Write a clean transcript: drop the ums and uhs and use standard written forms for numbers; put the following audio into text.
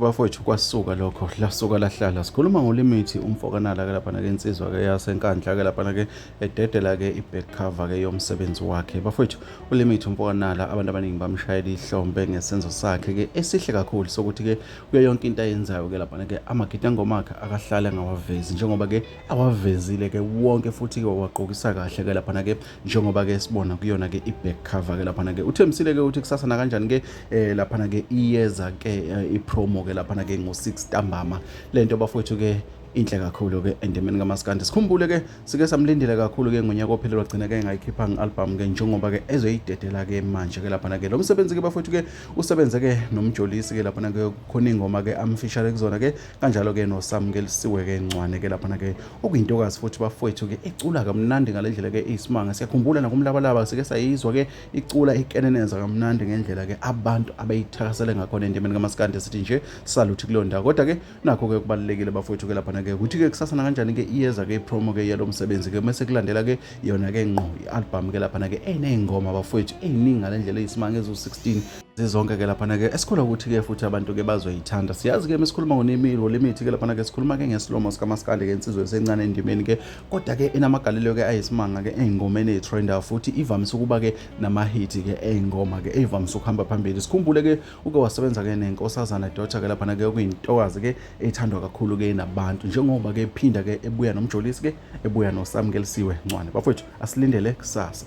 bafowethu kwasuka lokho lasuka lahlala sikhuluma ngolimithi umfokanala ke lapha ke insizwa ke yasenkandla ke lapha ke ededela ke iback cover ke yomsebenzi wakhe bafowethu ulimithi umfokanala abantu abaningi bamshayela ihlombe ngesenzo sakhe ke esihle kakhulu sokuthi ke kuyo yonke into ayenzayo ke lapha ke amagidangoma akhe akahlala ngawavezi njengoba ke awavezile ke wonke futhi ke waqokisa kahle ke lapha ke njengoba ke sibona kuyona ke iback cover ke lapha ke uthembisile ke uthi kusasa na kanjani ke lapha ke iyeza ke ipromo ke lapha ke ngo6 ntambama lento bafowethu ke inhle kakhulu ke endemeni kaMaskandi sikhumbule ke sike samlindile kakhulu ke ngonyaka ophelelwa gcina ke ngayikhipha ngealbum ke njengoba ke ezoyidedela ke manje ke lapha ke lo msebenzi ke bafowethu ke usebenze ke nomjolisi ke lapha ke khona ingoma ke amfishale kuzona ke kanjalo ke nosamkelisiwe ke incwane ke lapha ke okuyintokazi futhi bafowethu ke icula kamnandi ngalendlela ke isimanga siyakhumbula nakumlabalaba sike sayizwa ke icula ikeneneza kamnandi ngendlela ke abantu abayithakasele ngakhona endemeni kaMaskandi sithi nje saluthi kulonda kodwa ke nakho ke kubalekile bafowethu ke lapha ke ukuthi ke kusasa na kanjani ke iyeza ke promo ke yalo msebenzi ke mase kulandela ke yona ke ngqo ialbum ke lapha ke enengoma bafowethu eziningi ngalendlela isimanga ezo16 zizonke ke lapha ke esikhola ukuthi ke futhi abantu ke bazoyithanda siyazi ke mesikhuluma ngonemilo limithi ke lapha ke sikhuluma ke ngeslomo sikaMaskandi ke insizwe esencane endimeni ke kodwa ke enamagalelo ke ayisimanga ke ezingomeni ezitrenda futhi ivamise ukuba ke nama hit ke ezingoma ke ezivamise ukuhamba phambili sikhumbule ke uke wasebenza ke nenkosazana daughter ke lapha ke okuyintokazi ke ethandwa kakhulu ke nabantu njengoba ke phinda ke ebuya nomjolisi ke ebuya nosamkelisiwe ncwane bafowethu asilindele kusasa.